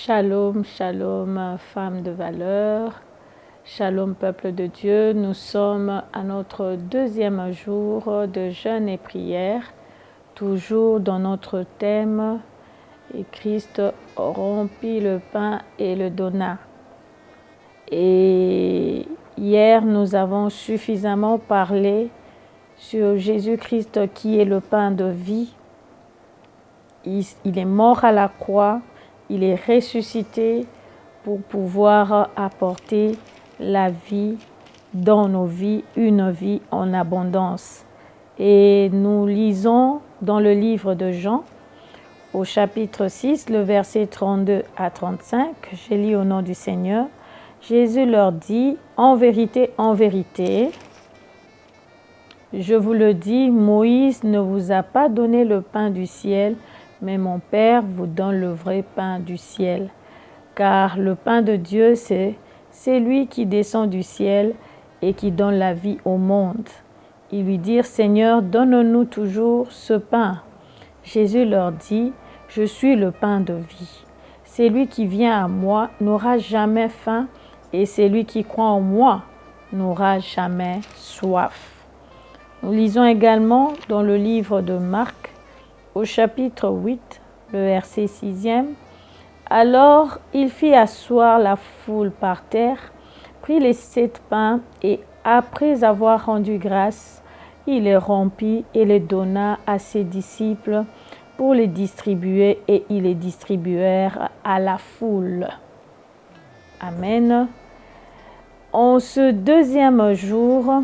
Shalom, shalom, femmes de valeur, shalom, peuple de Dieu. Nous sommes à notre deuxième jour de jeûne et prière, toujours dans notre thème « Et Christ rompit le pain et le donna ». Et hier, nous avons suffisamment parlé sur Jésus-Christ qui est le pain de vie. Il est mort à la croix. Il est ressuscité pour pouvoir apporter la vie dans nos vies, une vie en abondance. Et nous lisons dans le livre de Jean, au chapitre 6, le verset 32 à 35. Je lis au nom du Seigneur. Jésus leur dit, en vérité, je vous le dis, Moïse ne vous a pas donné le pain du ciel, mais mon Père vous donne le vrai pain du ciel. Car le pain de Dieu, c'est lui qui descend du ciel et qui donne la vie au monde. Ils lui dirent, Seigneur, donne-nous toujours ce pain. Jésus leur dit, je suis le pain de vie. Celui qui vient à moi n'aura jamais faim, et celui qui croit en moi n'aura jamais soif. Nous lisons également dans le livre de Marc, au chapitre 8, le verset 6e. Alors il fit asseoir la foule par terre, prit les 7 pains et après avoir rendu grâce, il les rompit et les donna à ses disciples pour les distribuer et ils les distribuèrent à la foule. Amen. En ce deuxième jour,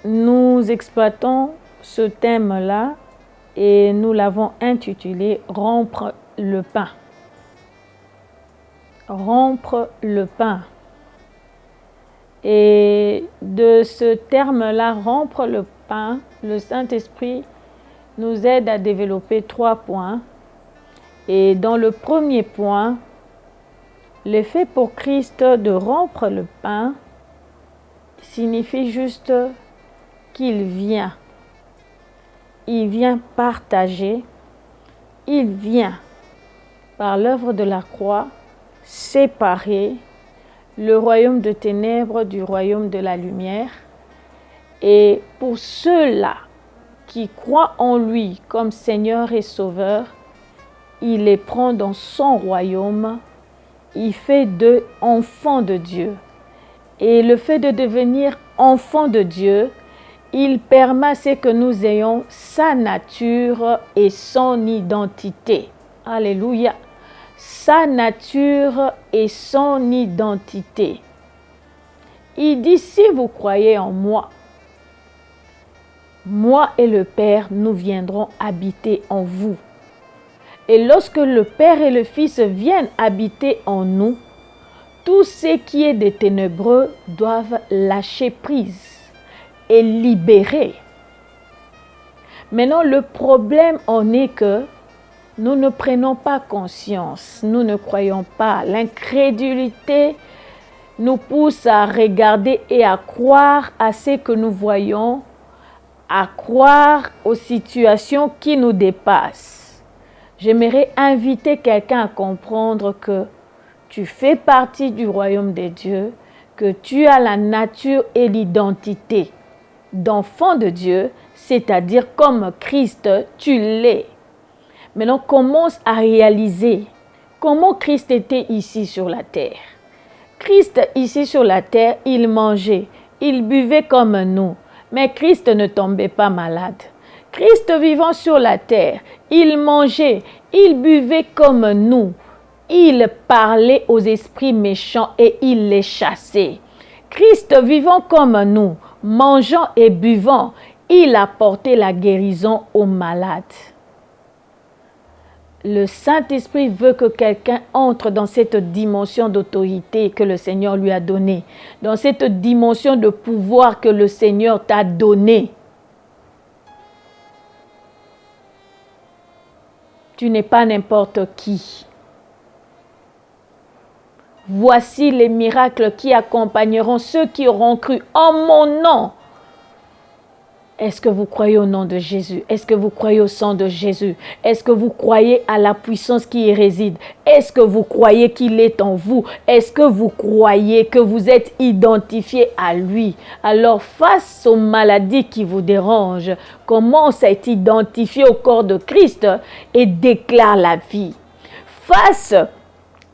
nous exploitons ce thème-là et nous l'avons intitulé « Rompre le pain ». Rompre le pain. Et de ce terme-là, rompre le pain, le Saint-Esprit nous aide à développer 3 points. Et dans le premier point, l'effet pour Christ de rompre le pain signifie juste qu'il vient. Il vient partager. Il vient, par l'œuvre de la croix, séparer le royaume de ténèbres du royaume de la lumière. Et pour ceux-là qui croient en lui comme Seigneur et Sauveur, il les prend dans son royaume. Il fait d'eux enfants de Dieu. Et le fait de devenir enfants de Dieu, il permet à ce que nous ayons sa nature et son identité. Alléluia. Sa nature et son identité. Il dit, si vous croyez en moi, moi et le Père, nous viendrons habiter en vous. Et lorsque le Père et le Fils viennent habiter en nous, tout ce qui est des ténébreux doivent lâcher prise et libérer. Maintenant, le problème en est que nous ne prenons pas conscience, nous ne croyons pas. L'incrédulité nous pousse à regarder et à croire à ce que nous voyons, à croire aux situations qui nous dépassent. J'aimerais inviter quelqu'un à comprendre que tu fais partie du royaume de Dieu, que tu as la nature et l'identité d'enfant de Dieu, c'est-à-dire comme Christ, tu l'es. Maintenant, commence à réaliser comment Christ était ici sur la terre. Christ, ici sur la terre, il mangeait, il buvait comme nous, mais Christ ne tombait pas malade. Christ vivant sur la terre, il mangeait, il buvait comme nous. Il parlait aux esprits méchants et il les chassait. Christ vivant comme nous, mangeant et buvant, il apportait la guérison aux malades. Le Saint-Esprit veut que quelqu'un entre dans cette dimension d'autorité que le Seigneur lui a donnée, dans cette dimension de pouvoir que le Seigneur t'a donné. Tu n'es pas n'importe qui. Voici les miracles qui accompagneront ceux qui auront cru en mon nom. Est-ce que vous croyez au nom de Jésus? Est-ce que vous croyez au sang de Jésus? Est-ce que vous croyez à la puissance qui y réside? Est-ce que vous croyez qu'il est en vous? Est-ce que vous croyez que vous êtes identifié à lui? Alors, face aux maladies qui vous dérangent, commence à être identifié au corps de Christ et déclare la vie. Face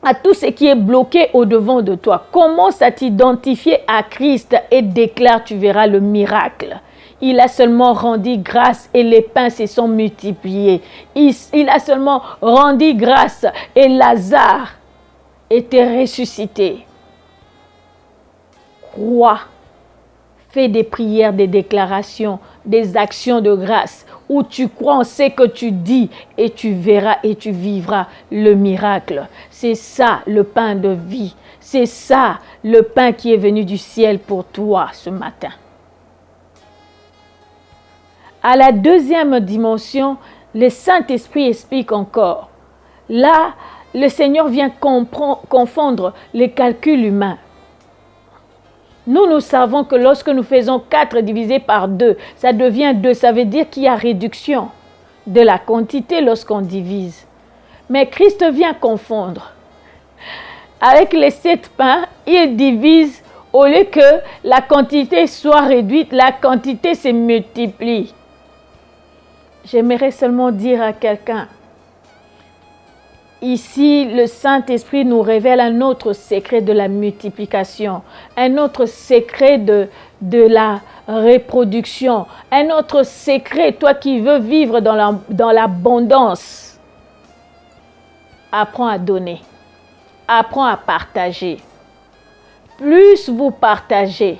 à tout ce qui est bloqué au-devant de toi, commence à t'identifier à Christ et déclare, tu verras le miracle. Il a seulement rendu grâce et les pains se sont multipliés. Il a seulement rendu grâce et Lazare était ressuscité. Crois, fais des prières, des déclarations, des actions de grâce où tu crois en ce que tu dis et tu verras et tu vivras le miracle. C'est ça le pain de vie. C'est ça le pain qui est venu du ciel pour toi ce matin. À la deuxième dimension, le Saint-Esprit explique encore. Là, le Seigneur vient confondre les calculs humains. Nous savons que lorsque nous faisons 4 divisé par 2, ça devient 2. Ça veut dire qu'il y a réduction de la quantité lorsqu'on divise. Mais Christ vient confondre. Avec les 7 pains, il divise. Au lieu que la quantité soit réduite, la quantité se multiplie. J'aimerais seulement dire à quelqu'un, ici, le Saint-Esprit nous révèle un autre secret de la multiplication, un autre secret de la reproduction, un autre secret, toi qui veux vivre dans l'abondance. Apprends à donner, apprends à partager. Plus vous partagez,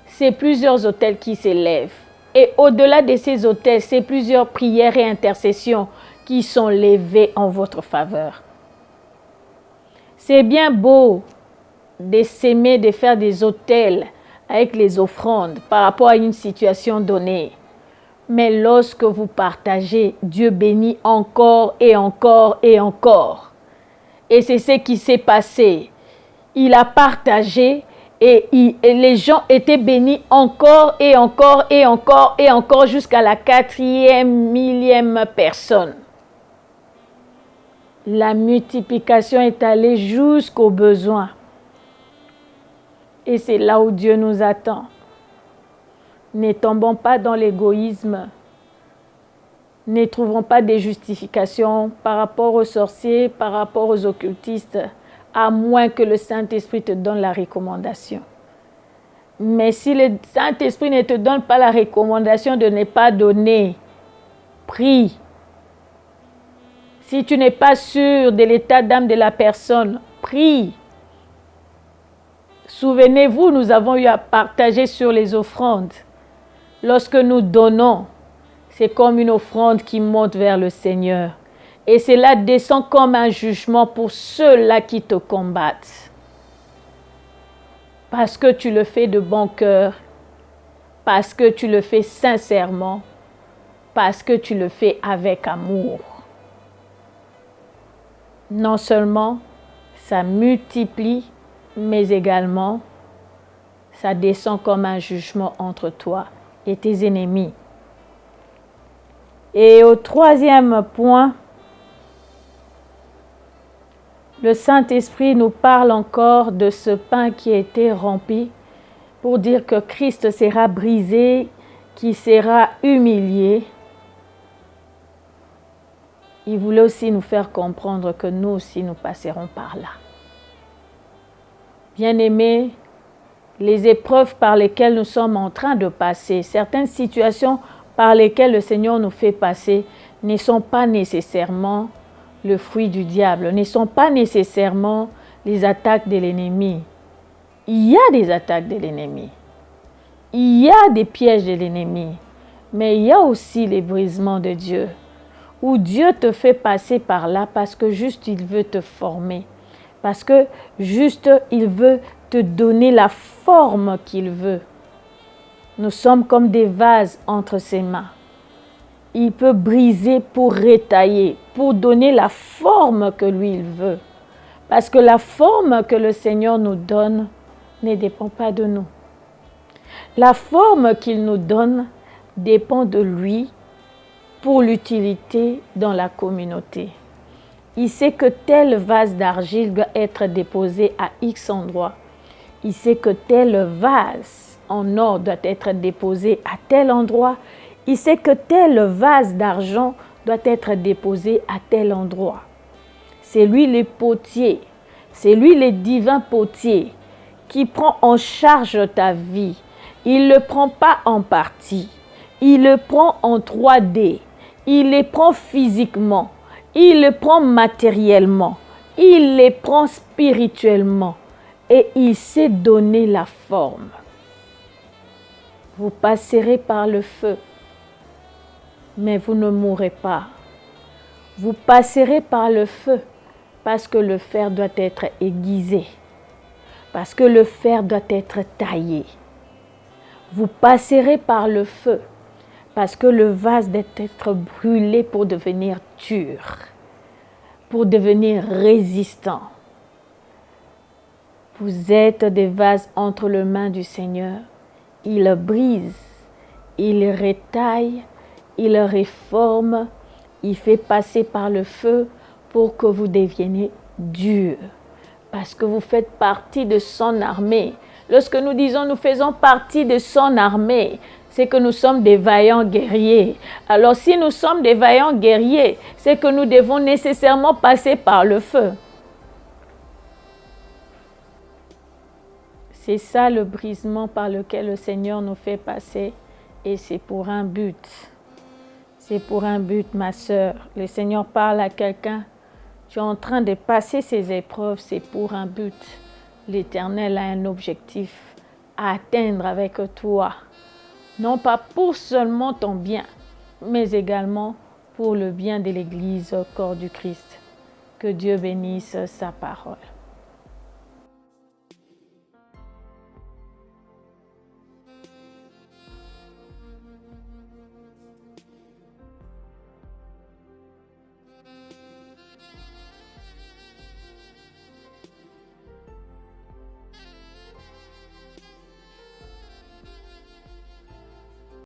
c'est plusieurs autels qui s'élèvent. Et au-delà de ces autels, c'est plusieurs prières et intercessions qui sont levées en votre faveur. C'est bien beau de s'aimer, de faire des autels avec les offrandes par rapport à une situation donnée. Mais lorsque vous partagez, Dieu bénit encore et encore et encore. Et c'est ce qui s'est passé. Il a partagé. Et les gens étaient bénis encore et encore et encore et encore jusqu'à la 4e, 1000e personne. La multiplication est allée jusqu'aux besoins. Et c'est là où Dieu nous attend. Ne tombons pas dans l'égoïsme. Ne trouvons pas des justifications par rapport aux sorciers, par rapport aux occultistes, à moins que le Saint-Esprit te donne la recommandation. Mais si le Saint-Esprit ne te donne pas la recommandation de ne pas donner, prie. Si tu n'es pas sûr de l'état d'âme de la personne, prie. Souvenez-vous, nous avons eu à partager sur les offrandes. Lorsque nous donnons, c'est comme une offrande qui monte vers le Seigneur. Et cela descend comme un jugement pour ceux-là qui te combattent. Parce que tu le fais de bon cœur, parce que tu le fais sincèrement, parce que tu le fais avec amour. Non seulement ça multiplie, mais également ça descend comme un jugement entre toi et tes ennemis. Et au troisième point, le Saint-Esprit nous parle encore de ce pain qui a été rompu pour dire que Christ sera brisé, qui sera humilié. Il voulait aussi nous faire comprendre que nous aussi nous passerons par là. Bien-aimés, les épreuves par lesquelles nous sommes en train de passer, certaines situations par lesquelles le Seigneur nous fait passer ne sont pas nécessairement le fruit du diable, ne sont pas nécessairement les attaques de l'ennemi. Il y a des attaques de l'ennemi. Il y a des pièges de l'ennemi. Mais il y a aussi les brisements de Dieu, où Dieu te fait passer par là parce que juste il veut te former. Parce que juste il veut te donner la forme qu'il veut. Nous sommes comme des vases entre ses mains. Il peut briser pour rétailler, pour donner la forme que lui il veut. Parce que la forme que le Seigneur nous donne ne dépend pas de nous. La forme qu'il nous donne dépend de lui pour l'utilité dans la communauté. Il sait que tel vase d'argile doit être déposé à X endroit. Il sait que tel vase en or doit être déposé à tel endroit. Il sait que tel vase d'argent doit être déposé à tel endroit. C'est lui le potier, c'est lui le divin potier qui prend en charge ta vie. Il ne le prend pas en partie, il le prend en 3D, il le prend physiquement, il le prend matériellement, il le prend spirituellement et il sait donner la forme. Vous passerez par le feu, mais vous ne mourrez pas. Vous passerez par le feu parce que le fer doit être aiguisé, parce que le fer doit être taillé. Vous passerez par le feu parce que le vase doit être brûlé pour devenir dur, pour devenir résistant. Vous êtes des vases entre les mains du Seigneur. Il brise, il retaille, il réforme, il fait passer par le feu pour que vous deveniez dur. Parce que vous faites partie de son armée. Lorsque nous disons nous faisons partie de son armée, c'est que nous sommes des vaillants guerriers. Alors si nous sommes des vaillants guerriers, c'est que nous devons nécessairement passer par le feu. C'est ça le brisement par lequel le Seigneur nous fait passer et c'est pour un but. C'est pour un but, ma sœur. Le Seigneur parle à quelqu'un. Tu es en train de passer ces épreuves, c'est pour un but. L'Éternel a un objectif à atteindre avec toi. Non pas pour seulement ton bien, mais également pour le bien de l'Église au corps du Christ. Que Dieu bénisse sa parole.